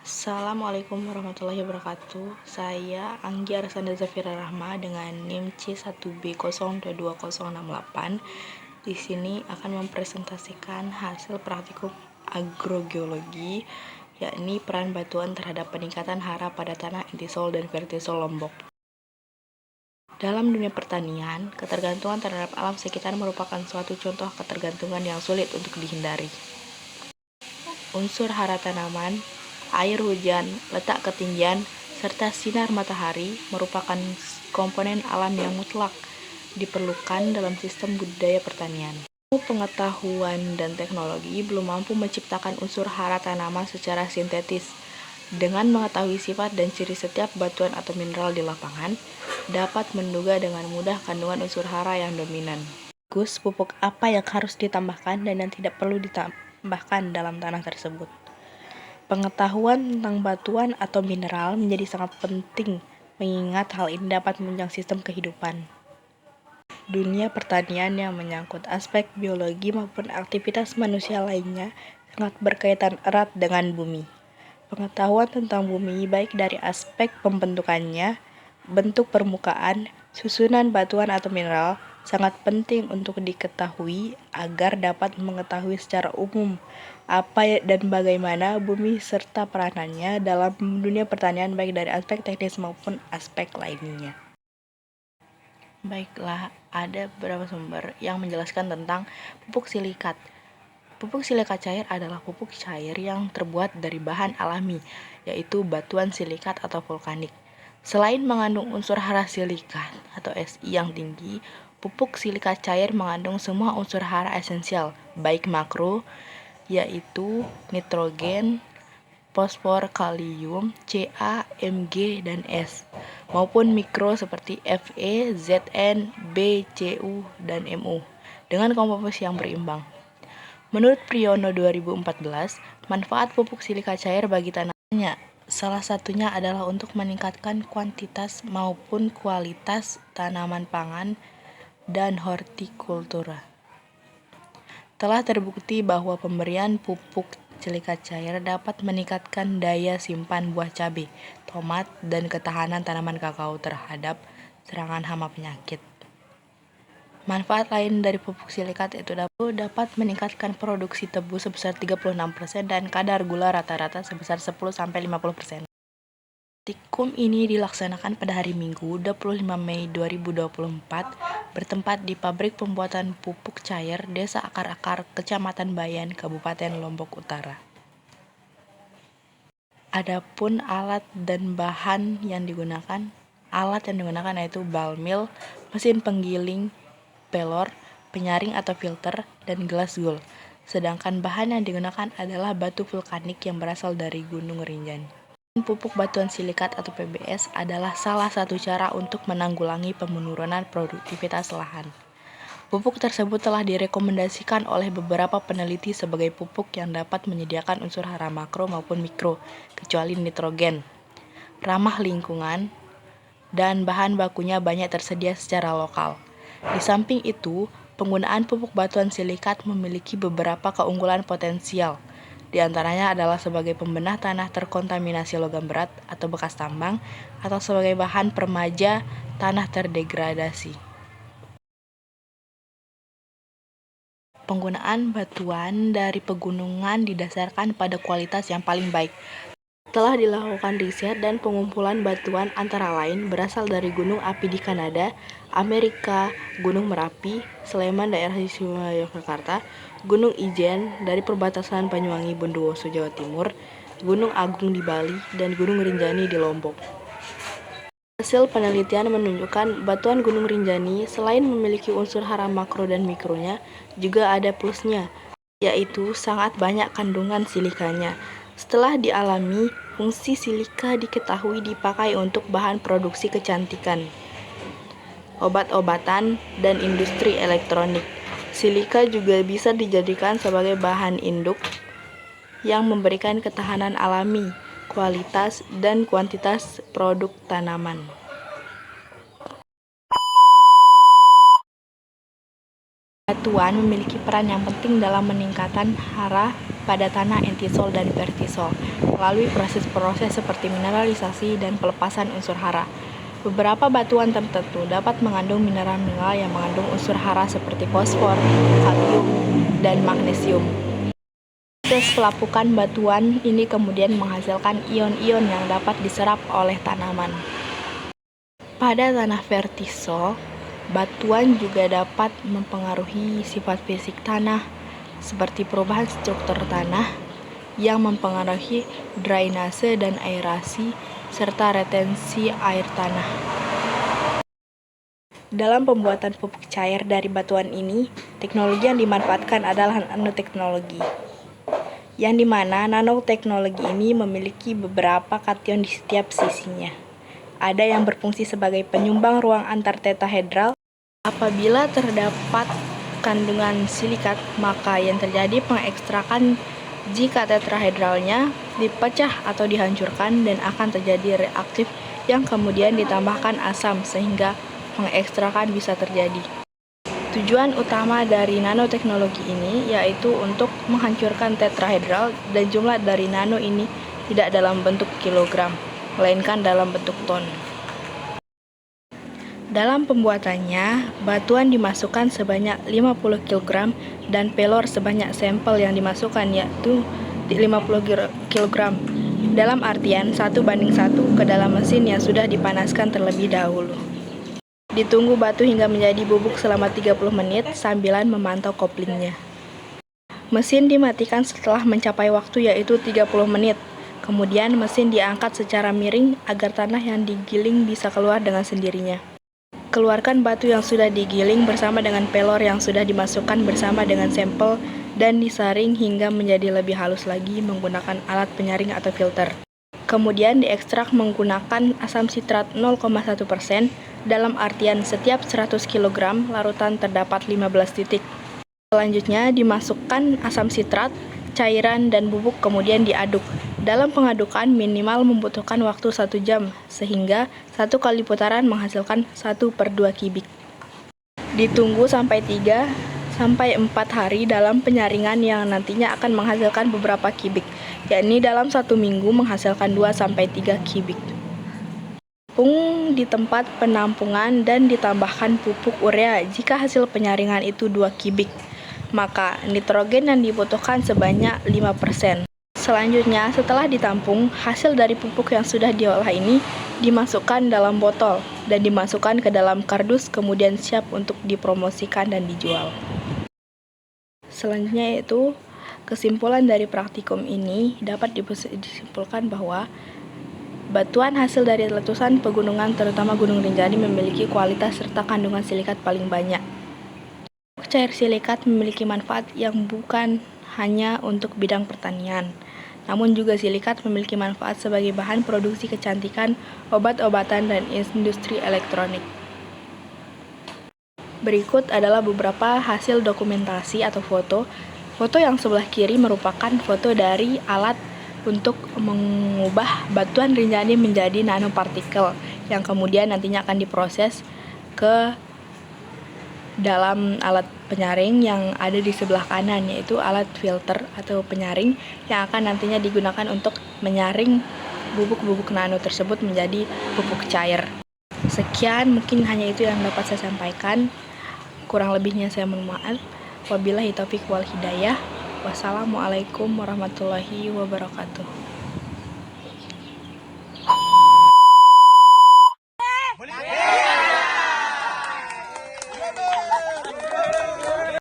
Assalamualaikum warahmatullahi wabarakatuh. Saya Anggi Arsanda Zafira Rahma dengan NIM C1B0222068. Di sini akan mempresentasikan hasil praktikum agrogeologi, yakni peran batuan terhadap peningkatan hara pada tanah intisol dan vertisol Lombok. Dalam dunia pertanian, ketergantungan terhadap alam sekitar merupakan suatu contoh ketergantungan yang sulit untuk dihindari. Unsur hara tanaman, air hujan, letak ketinggian, serta sinar matahari merupakan komponen alam yang mutlak diperlukan dalam sistem budidaya pertanian. Pengetahuan dan teknologi belum mampu menciptakan unsur hara tanaman secara sintetis. Dengan mengetahui sifat dan ciri setiap batuan atau mineral di lapangan, dapat menduga dengan mudah kandungan unsur hara yang dominan. Pupuk apa yang harus ditambahkan dan yang tidak perlu ditambahkan dalam tanah tersebut. Pengetahuan tentang batuan atau mineral menjadi sangat penting, mengingat hal ini dapat menunjang sistem kehidupan. Dunia pertanian yang menyangkut aspek biologi maupun aktivitas manusia lainnya sangat berkaitan erat dengan bumi. Pengetahuan tentang bumi baik dari aspek pembentukannya, bentuk permukaan, susunan batuan atau mineral sangat penting untuk diketahui agar dapat mengetahui secara umum apa dan bagaimana bumi serta peranannya dalam dunia pertanian baik dari aspek teknis maupun aspek lainnya. Baiklah, ada beberapa sumber yang menjelaskan tentang pupuk silikat. Pupuk silikat cair adalah pupuk cair yang terbuat dari bahan alami, yaitu batuan silikat atau vulkanik. Selain mengandung unsur hara silikat atau Si yang tinggi, pupuk silikat cair mengandung semua unsur hara esensial, baik makro, yaitu nitrogen, fosfor, kalium, Ca, Mg, dan S, maupun mikro seperti Fe, Zn, B, Cu, dan Mu, dengan komposisi yang berimbang. Menurut Priyono 2014, manfaat pupuk silika cair bagi tanamannya salah satunya adalah untuk meningkatkan kuantitas maupun kualitas tanaman pangan dan hortikultura. Telah terbukti bahwa pemberian pupuk silika cair dapat meningkatkan daya simpan buah cabai, tomat, dan ketahanan tanaman kakao terhadap serangan hama penyakit. Manfaat lain dari pupuk silikat itu dapat meningkatkan produksi tebu sebesar 36% dan kadar gula rata-rata sebesar 10-50%. Praktikum ini dilaksanakan pada hari Minggu 25 Mei 2024 bertempat di pabrik pembuatan pupuk cair Desa Akar-Akar, Kecamatan Bayan, Kabupaten Lombok Utara. Adapun alat dan bahan yang digunakan, yaitu ball mill, mesin penggiling, pelor, penyaring atau filter, dan gelas gul. Sedangkan bahan yang digunakan adalah batu vulkanik yang berasal dari Gunung Rinjani. Pupuk batuan silikat atau PBS adalah salah satu cara untuk menanggulangi penurunan produktivitas lahan. Pupuk tersebut telah direkomendasikan oleh beberapa peneliti sebagai pupuk yang dapat menyediakan unsur hara makro maupun mikro, kecuali nitrogen, ramah lingkungan, dan bahan bakunya banyak tersedia secara lokal. Di samping itu, penggunaan pupuk batuan silikat memiliki beberapa keunggulan potensial. Di antaranya adalah sebagai pembenah tanah terkontaminasi logam berat atau bekas tambang, atau sebagai bahan permaja tanah terdegradasi. Penggunaan batuan dari pegunungan didasarkan pada kualitas yang paling baik. Telah dilakukan riset dan pengumpulan batuan antara lain berasal dari gunung api di Kanada, Amerika, Gunung Merapi, Sleman daerah istimewa Yogyakarta, Gunung Ijen dari perbatasan Banyuwangi Bondowoso Jawa Timur, Gunung Agung di Bali, dan Gunung Rinjani di Lombok. Hasil penelitian menunjukkan batuan Gunung Rinjani selain memiliki unsur hara makro dan mikronya, juga ada plusnya, yaitu sangat banyak kandungan silikanya. Setelah dialami, fungsi silika diketahui dipakai untuk bahan produksi kecantikan, obat-obatan, dan industri elektronik. Silika juga bisa dijadikan sebagai bahan induk yang memberikan ketahanan alami, kualitas, dan kuantitas produk tanaman. Batuan memiliki peran yang penting dalam meningkatkan hara pada tanah entisol dan vertisol melalui proses-proses seperti mineralisasi dan pelepasan unsur hara. Beberapa batuan tertentu dapat mengandung mineral-mineral yang mengandung unsur hara seperti fosfor, kalium, dan magnesium. Proses pelapukan batuan ini kemudian menghasilkan ion-ion yang dapat diserap oleh tanaman. Pada tanah vertisol, batuan juga dapat mempengaruhi sifat fisik tanah, seperti perubahan struktur tanah yang mempengaruhi drainase dan aerasi, serta retensi air tanah. Dalam pembuatan pupuk cair dari batuan ini, teknologi yang dimanfaatkan adalah nanoteknologi, yang dimana nanoteknologi ini memiliki beberapa kation di setiap sisinya. Ada yang berfungsi sebagai penyumbang ruang antar tetahedral. Apabila terdapat kandungan silikat, maka yang terjadi pengekstrakan jika tetrahedralnya dipecah atau dihancurkan dan akan terjadi reaktif yang kemudian ditambahkan asam sehingga pengekstrakan bisa terjadi. Tujuan utama dari nanoteknologi ini yaitu untuk menghancurkan tetrahedral dan jumlah dari nano ini tidak dalam bentuk kilogram, melainkan dalam bentuk ton. Dalam pembuatannya, batuan dimasukkan sebanyak 50 kg dan pelor sebanyak sampel yang dimasukkan yaitu 50 kg. Dalam artian 1:1 ke dalam mesin yang sudah dipanaskan terlebih dahulu. Ditunggu batu hingga menjadi bubuk selama 30 menit sambilan memantau koplingnya. Mesin dimatikan setelah mencapai waktu yaitu 30 menit. Kemudian mesin diangkat secara miring agar tanah yang digiling bisa keluar dengan sendirinya. Keluarkan batu yang sudah digiling bersama dengan pelor yang sudah dimasukkan bersama dengan sampel dan disaring hingga menjadi lebih halus lagi menggunakan alat penyaring atau filter. Kemudian diekstrak menggunakan asam sitrat 0,1%, dalam artian setiap 100 kg larutan terdapat 15 titik. Selanjutnya dimasukkan asam sitrat, cairan, dan bubuk kemudian diaduk. Dalam pengadukan minimal membutuhkan waktu 1 jam, sehingga 1 kali putaran menghasilkan 1/2 kubik. Ditunggu sampai 3-4 hari dalam penyaringan yang nantinya akan menghasilkan beberapa kubik, yakni dalam 1 minggu menghasilkan 2-3 kubik. Tampung di tempat penampungan dan ditambahkan pupuk urea jika hasil penyaringan itu 2 kubik, maka nitrogen yang dibutuhkan sebanyak 5%. Selanjutnya, setelah ditampung, hasil dari pupuk yang sudah diolah ini dimasukkan dalam botol dan dimasukkan ke dalam kardus kemudian siap untuk dipromosikan dan dijual. Selanjutnya yaitu kesimpulan dari praktikum ini dapat disimpulkan bahwa batuan hasil dari letusan pegunungan terutama Gunung Rinjani memiliki kualitas serta kandungan silikat paling banyak. Cair silikat memiliki manfaat yang bukan hanya untuk bidang pertanian, namun juga silikat memiliki manfaat sebagai bahan produksi kecantikan, obat-obatan, dan industri elektronik. Berikut adalah beberapa hasil dokumentasi atau foto. Foto yang sebelah kiri merupakan foto dari alat untuk mengubah batuan Rinjani menjadi nanopartikel yang kemudian nantinya akan diproses ke dalam alat penyaring yang ada di sebelah kanan, yaitu alat filter atau penyaring yang akan nantinya digunakan untuk menyaring bubuk-bubuk nano tersebut menjadi pupuk cair. Sekian, mungkin hanya itu yang dapat saya sampaikan. Kurang lebihnya saya mohon maaf. Wabillahi taufiq wal hidayah. Wassalamualaikum warahmatullahi wabarakatuh.